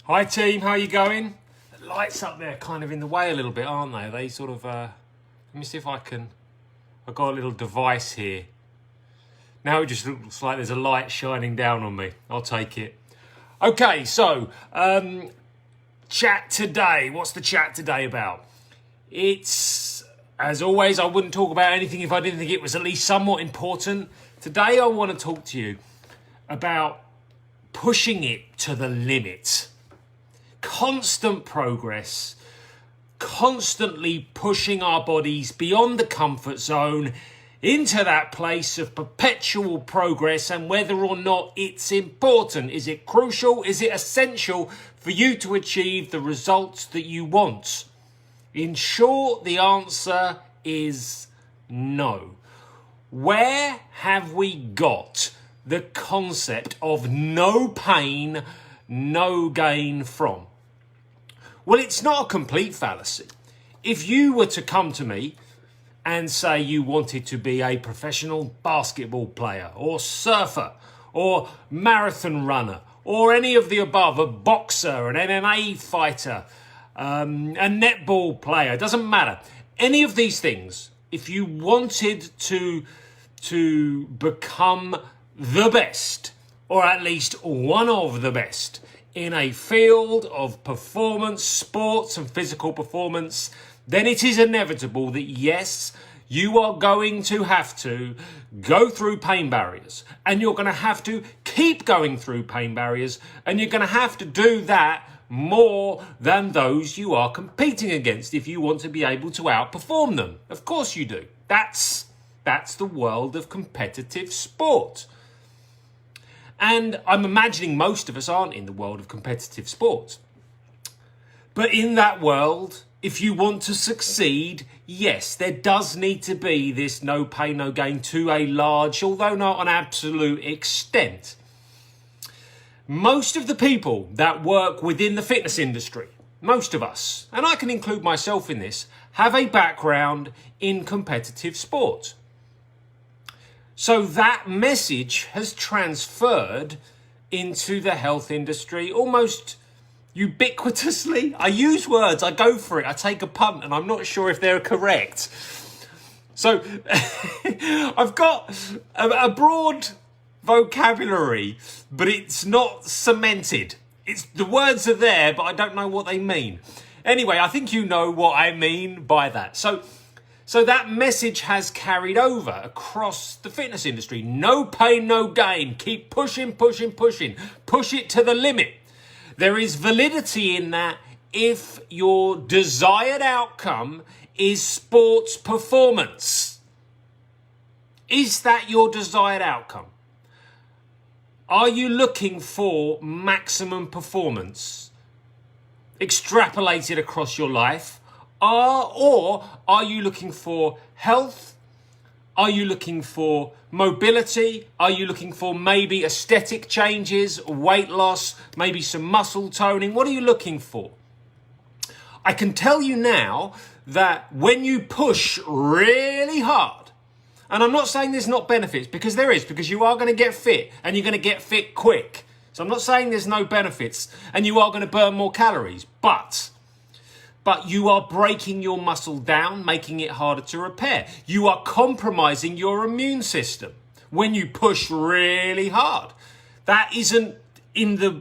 Hi team, how you going? The lights up there kind of in the way a little bit, aren't they? They sort of, let me see if I've got a little device here. Now it just looks like there's a light shining down on me. I'll take it. Okay, so, chat today. What's the chat today about? It's, as always, I wouldn't talk about anything if I didn't think it was at least somewhat important. Today I want to talk to you about pushing it to the limit. Constant progress, constantly pushing our bodies beyond the comfort zone into that place of perpetual progress, and whether or not it's important. Is it crucial? Is it essential for you to achieve the results that you want? In short, the answer is no. Where have we got the concept of no pain, no gain from? Well, it's not a complete fallacy. If you were to come to me and say you wanted to be a professional basketball player or surfer or marathon runner or any of the above, a boxer, an MMA fighter, a netball player, doesn't matter. Any of these things, if you wanted to become the best, or at least one of the best, in a field of performance, sports and physical performance, then it is inevitable that yes, you are going to have to go through pain barriers, and you're going to have to keep going through pain barriers, and you're going to have to do that more than those you are competing against if you want to be able to outperform them. Of course you do. That's the world of competitive sport. And I'm imagining most of us aren't in the world of competitive sport. But in that world, if you want to succeed, yes, there does need to be this no pain, no gain to a large, although not an absolute extent. Most of the people that work within the fitness industry, most of us, and I can include myself in this, have a background in competitive sport. So that message has transferred into the health industry almost ubiquitously. I use words, I go for it, I take a punt, and I'm not sure if they're correct. So I've got a broad vocabulary, but it's not cemented. The words are there, but I don't know what they mean. Anyway, I think you know what I mean by that. So that message has carried over across the fitness industry. No pain, no gain. Keep pushing, pushing, pushing. Push it to the limit. There is validity in that if your desired outcome is sports performance. Is that your desired outcome? Are you looking for maximum performance extrapolated across your life? Or are you looking for health? Are you looking for mobility? Are you looking for maybe aesthetic changes, weight loss, maybe some muscle toning? What are you looking for? I can tell you now that when you push really hard, and I'm not saying there's not benefits, because there is, because you are going to get fit and you're going to get fit quick. So I'm not saying there's no benefits and you are going to burn more calories, but you are breaking your muscle down, making it harder to repair. You are compromising your immune system when you push really hard. That isn't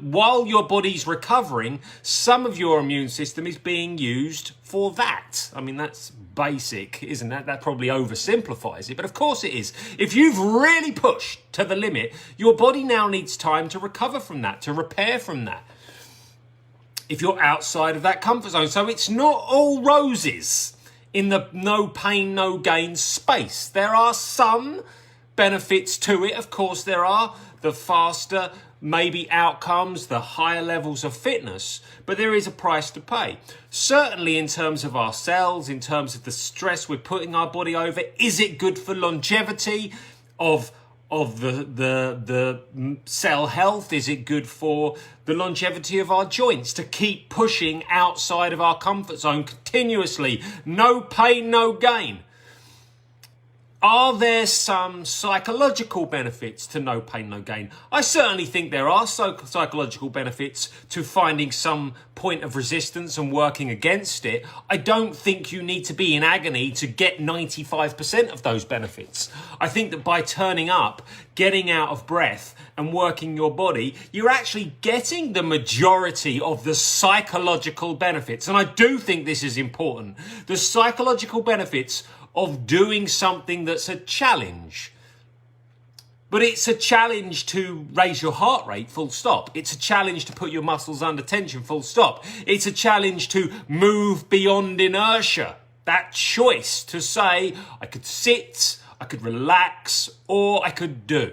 while your body's recovering, some of your immune system is being used for that. I mean, that's basic, isn't it? That probably oversimplifies it, but of course it is. If you've really pushed to the limit, your body now needs time to recover from that, to repair from that, if you're outside of that comfort zone. So it's not all roses in the no pain, no gain space. There are some benefits to it. Of course there are. The faster maybe outcomes, the higher levels of fitness, but there is a price to pay. Certainly in terms of our cells, in terms of the stress we're putting our body over. Is it good for longevity of the cell health? Is it good for the longevity of our joints to keep pushing outside of our comfort zone continuously? No pain, no gain. Are there some psychological benefits to no pain, no gain? I certainly think there are psychological benefits to finding some point of resistance and working against it. I don't think you need to be in agony to get 95% of those benefits. I think that by turning up, getting out of breath and working your body, you're actually getting the majority of the psychological benefits. And I do think this is important. The psychological benefits of doing something that's a challenge. But it's a challenge to raise your heart rate, full stop. It's a challenge to put your muscles under tension, full stop. It's a challenge to move beyond inertia. That choice to say, I could sit, I could relax, or I could do.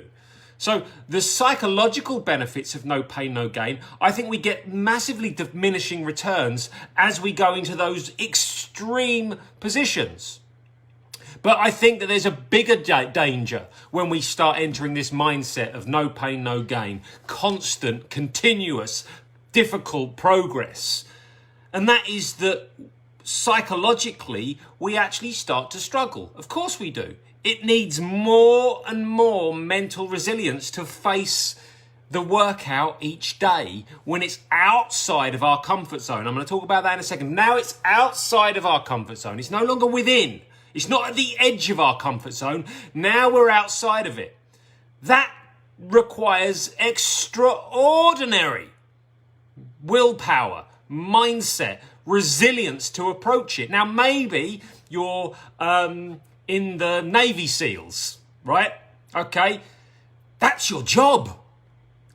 So the psychological benefits of no pain, no gain, I think we get massively diminishing returns as we go into those extreme positions. But I think that there's a bigger danger when we start entering this mindset of no pain, no gain, constant, continuous, difficult progress. And that is that psychologically, we actually start to struggle. Of course we do. It needs more and more mental resilience to face the workout each day when it's outside of our comfort zone. I'm going to talk about that in a second. Now it's outside of our comfort zone. It's no longer within. It's not at the edge of our comfort zone. Now we're outside of it. That requires extraordinary willpower, mindset, resilience to approach it. Now, maybe you're in the Navy SEALs, right? Okay. That's your job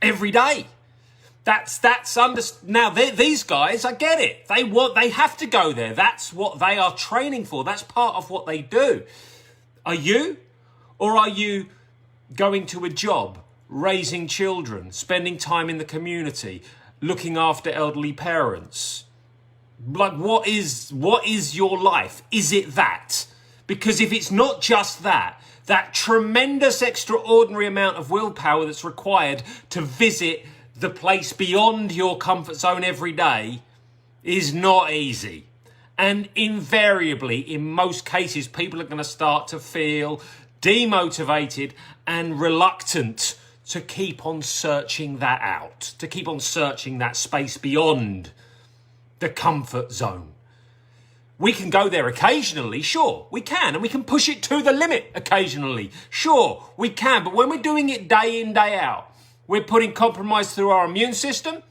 every day. Now these guys, I get it. They have to go there. That's what they are training for. That's part of what they do. Are you? Or are you going to a job, raising children, spending time in the community, looking after elderly parents? Like, what is your life? Is it that? Because if it's not just that tremendous extraordinary amount of willpower that's required to visit the place beyond your comfort zone every day is not easy. And invariably, in most cases, people are going to start to feel demotivated and reluctant to keep on searching that out, to keep on searching that space beyond the comfort zone. We can go there occasionally, sure, we can, and we can push it to the limit occasionally, sure, we can. But when we're doing it day in, day out, we're putting compromise through our immune system.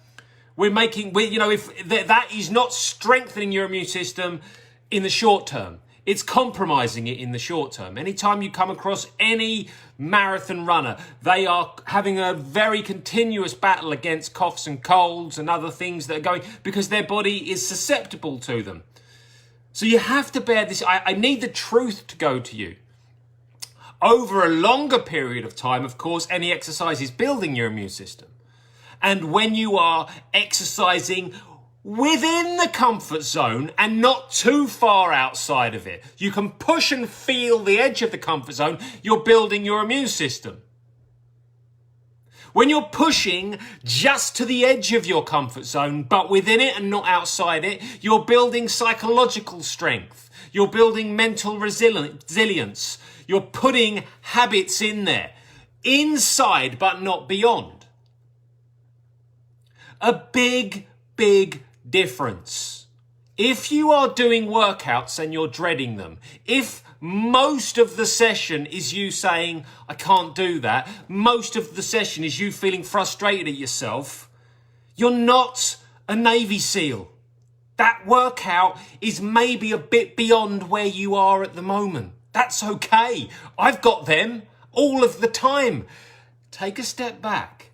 If that is not strengthening your immune system in the short term, it's compromising it in the short term. Anytime you come across any marathon runner, they are having a very continuous battle against coughs and colds and other things that are going because their body is susceptible to them. So you have to bear this. I need the truth to go to you. Over a longer period of time, of course, any exercise is building your immune system. And when you are exercising within the comfort zone and not too far outside of it, you can push and feel the edge of the comfort zone, you're building your immune system. When you're pushing just to the edge of your comfort zone, but within it and not outside it, you're building psychological strength. You're building mental resilience. You're putting habits in there, inside but not beyond. A big, big difference. If you are doing workouts and you're dreading them, if most of the session is you saying, I can't do that, most of the session is you feeling frustrated at yourself, you're not a Navy SEAL. That workout is maybe a bit beyond where you are at the moment. That's okay. I've got them all of the time. Take a step back.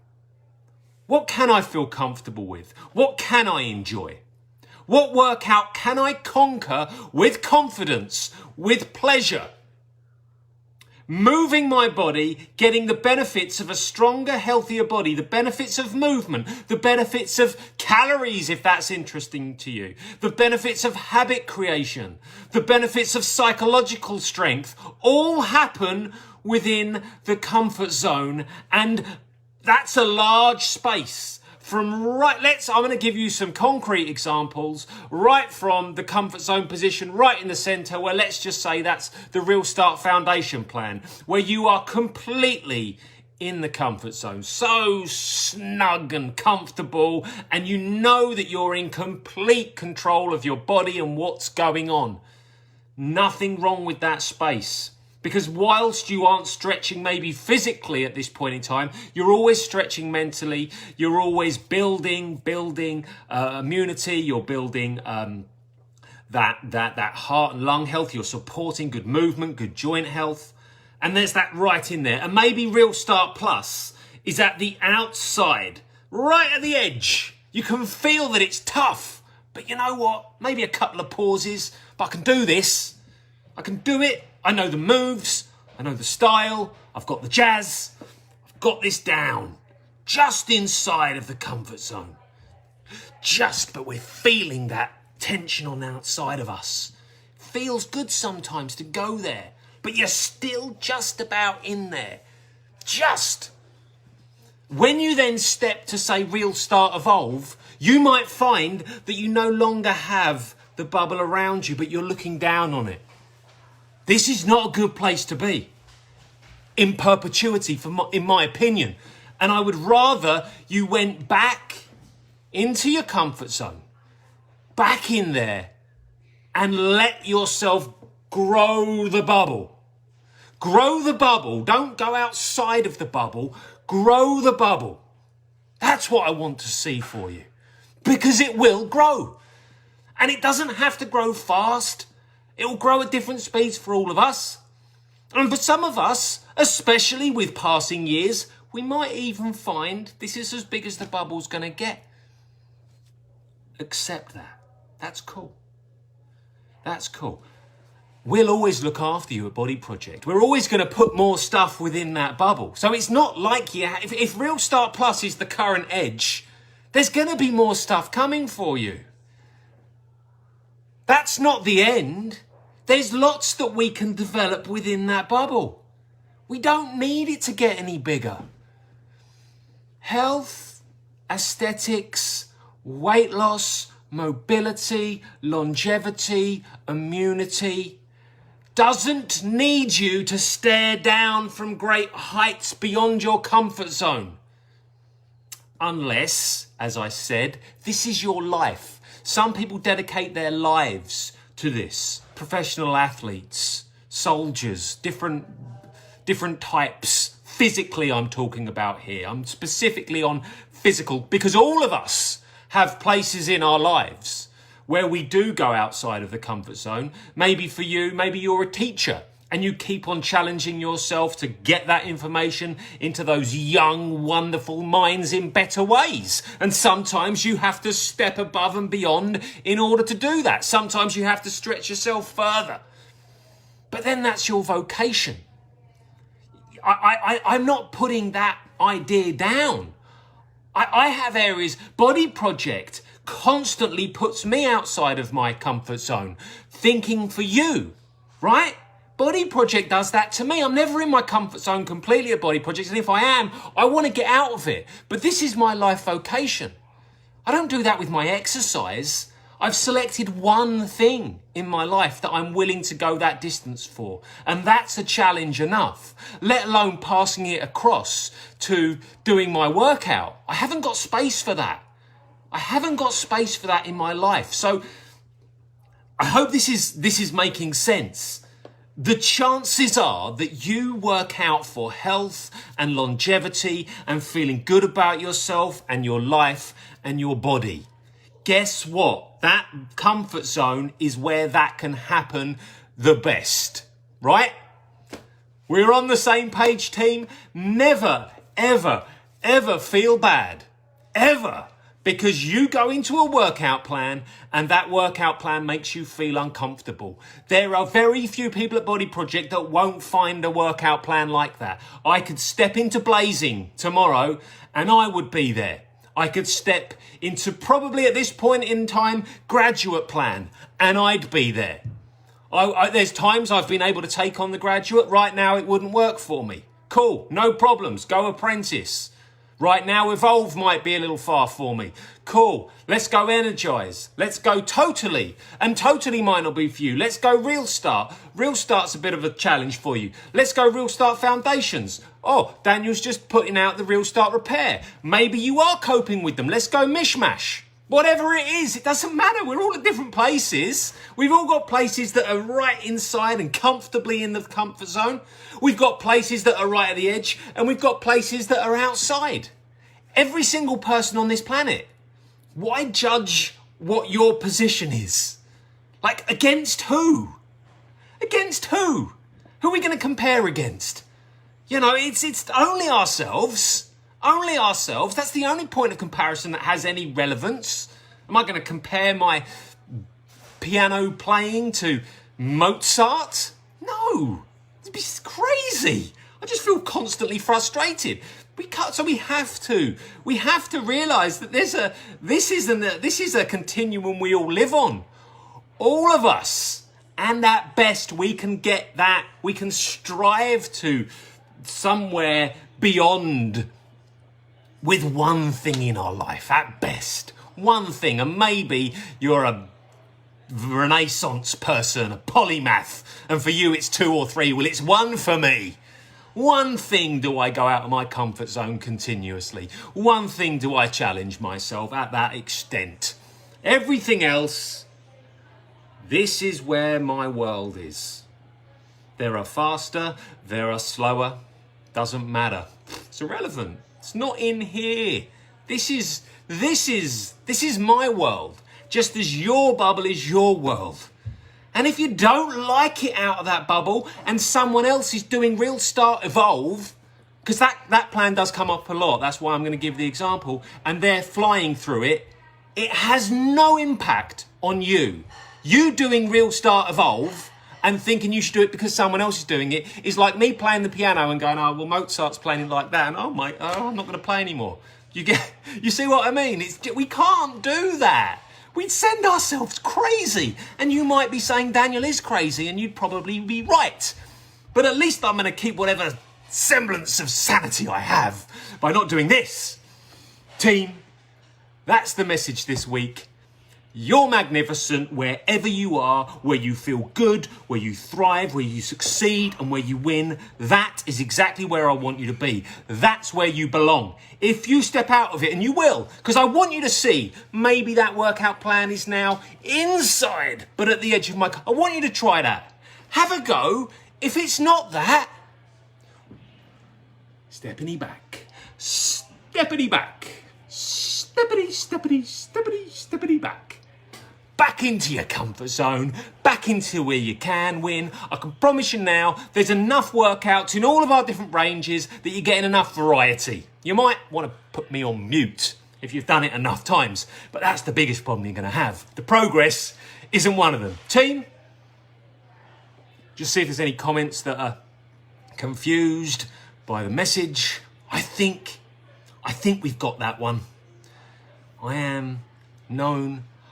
What can I feel comfortable with? What can I enjoy? What workout can I conquer with confidence, with pleasure? Moving my body, getting the benefits of a stronger, healthier body, the benefits of movement, the benefits of calories, if that's interesting to you, the benefits of habit creation, the benefits of psychological strength, all happen within the comfort zone. And that's a large space I'm going to give you some concrete examples, right from the comfort zone position, right in the center, where let's just say that's the Real Start Foundation plan, where you are completely in the comfort zone, so snug and comfortable, and you know that you're in complete control of your body and what's going on. Nothing wrong with that space. Because whilst you aren't stretching maybe physically at this point in time, you're always stretching mentally. You're always building immunity. You're building that heart and lung health. You're supporting good movement, good joint health. And there's that right in there. And maybe Real Start Plus is at the outside, right at the edge. You can feel that it's tough. But you know what? Maybe a couple of pauses, but I can do this. I can do it. I know the moves. I know the style. I've got the jazz. I've got this down. Just inside of the comfort zone. But we're feeling that tension on the outside of us. Feels good sometimes to go there, but you're still just about in there. Just. When you then step to say Real Start Evolve, you might find that you no longer have the bubble around you, but you're looking down on it. This is not a good place to be in perpetuity, in my opinion. And I would rather you went back into your comfort zone, back in there, and let yourself grow the bubble. Grow the bubble. Don't go outside of the bubble. Grow the bubble. That's what I want to see for you. Because it will grow. And it doesn't have to grow fast. It will grow at different speeds for all of us. And for some of us, especially with passing years, we might even find this is as big as the bubble's going to get. Accept that. That's cool. That's cool. We'll always look after you at Body Project. We're always going to put more stuff within that bubble. So it's not like if Real Start Plus is the current edge, there's going to be more stuff coming for you. That's not the end. There's lots that we can develop within that bubble. We don't need it to get any bigger. Health, aesthetics, weight loss, mobility, longevity, immunity doesn't need you to stare down from great heights beyond your comfort zone. Unless, as I said, this is your life. Some people dedicate their lives to this. Professional athletes, soldiers, different types. Physically, I'm talking about here. I'm specifically on physical because all of us have places in our lives where we do go outside of the comfort zone. Maybe for you, maybe you're a teacher and you keep on challenging yourself to get that information into those young, wonderful minds in better ways. And sometimes you have to step above and beyond in order to do that. Sometimes you have to stretch yourself further. But then that's your vocation. I'm not putting that idea down. I have areas, Body Project constantly puts me outside of my comfort zone, thinking for you, right? Body Project does that to me. I'm never in my comfort zone completely at Body Project, and if I am, I want to get out of it. But this is my life vocation. I don't do that with my exercise. I've selected one thing in my life that I'm willing to go that distance for. And that's a challenge enough, let alone passing it across to doing my workout. I haven't got space for that. I haven't got space for that in my life. So I hope this is making sense. The chances are that you work out for health and longevity and feeling good about yourself and your life and your body. Guess what? That comfort zone is where that can happen the best, right? We're on the same page, team. Never, ever, ever feel bad. Ever. Because you go into a workout plan and that workout plan makes you feel uncomfortable. There are very few people at Body Project that won't find a workout plan like that. I could step into Blazing tomorrow and I would be there. I could step into probably at this point in time, Graduate Plan, and I'd be there. There's times I've been able to take on the Graduate. Right now, it wouldn't work for me. Cool, no problems. Go Apprentice. Right now, evolve might be a little far for me. Cool. Let's go energize. Let's go totally. And totally might not be for you. Let's go real start. Real start's a bit of a challenge for you. Let's go real start foundations. Oh, Daniel's just putting out the real start repair. Maybe you are coping with them. Let's go mishmash. Whatever it is, it doesn't matter. We're all at different places. We've all got places that are right inside and comfortably in the comfort zone. We've got places that are right at the edge, and we've got places that are outside. Every single person on this planet. Why judge what your position is? Like, against who? Against who? Who are we going to compare against? You know, it's only ourselves. Only ourselves. That's the only point of comparison that has any relevance. Am I going to compare my piano playing to Mozart? No. It'd be crazy. I just feel constantly frustrated. So we have to realise that this is a continuum we all live on. All of us. And at best we can get that. We can strive to somewhere beyond with one thing in our life, at best. One thing. And maybe you're a Renaissance person, a polymath, and for you it's 2 or 3. Well, it's one for me. One thing do I go out of my comfort zone continuously. One thing do I challenge myself at that extent. Everything else, this is where my world is. There are faster, there are slower. Doesn't matter. It's irrelevant. It's not in here. This is my world, just as your bubble is your world. And if you don't like it out of that bubble and someone else is doing real start evolve, because that plan does come up a lot, that's why I'm going to give the example, and they're flying through it, it has no impact on you. You doing real start evolve and thinking you should do it because someone else is doing it is like me playing the piano and going, oh, well, Mozart's playing it like that, and I'm not going to play anymore. You see what I mean? We can't do that. We'd send ourselves crazy. And you might be saying Daniel is crazy, and you'd probably be right. But at least I'm going to keep whatever semblance of sanity I have by not doing this. Team, that's the message this week. You're magnificent wherever you are, where you feel good, where you thrive, where you succeed, and where you win. That is exactly where I want you to be. That's where you belong. If you step out of it, and you will, because I want you to see, maybe that workout plan is now inside, but at the edge of my... I want you to try that. Have a go. If it's not that, steppity back. Steppity back. Steppity, steppity, steppity, steppity back. Back into your comfort zone, back into where you can win. I can promise you now, there's enough workouts in all of our different ranges that you're getting enough variety. You might want to put me on mute if you've done it enough times, but that's the biggest problem you're going to have. The progress isn't one of them. Team, just see if there's any comments that are confused by the message. I think we've got that one.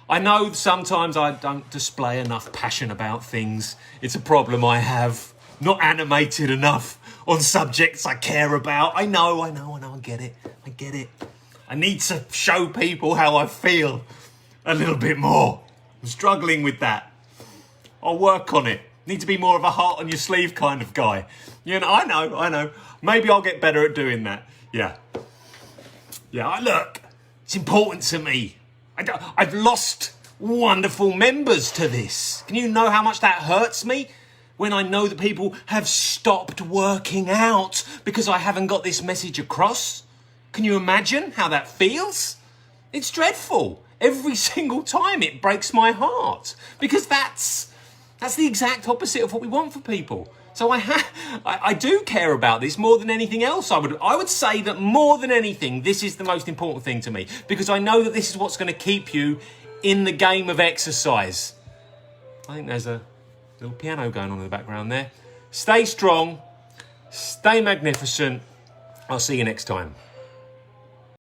I know sometimes I don't display enough passion about things. It's a problem I have. Not animated enough on subjects I care about. I know, I get it. I need to show people how I feel a little bit more. I'm struggling with that. I'll work on it. Need to be more of a heart on your sleeve kind of guy. You know, I know. Maybe I'll get better at doing that. Yeah, look, it's important to me. I've lost wonderful members to this. Can you know how much that hurts me? When I know that people have stopped working out because I haven't got this message across. Can you imagine how that feels? It's dreadful. Every single time it breaks my heart. Because that's the exact opposite of what we want for people. So I do care about this more than anything else. I would say that more than anything, this is the most important thing to me, because I know that this is what's going to keep you in the game of exercise. I think there's a little piano going on in the background there. Stay strong, stay magnificent. I'll see you next time.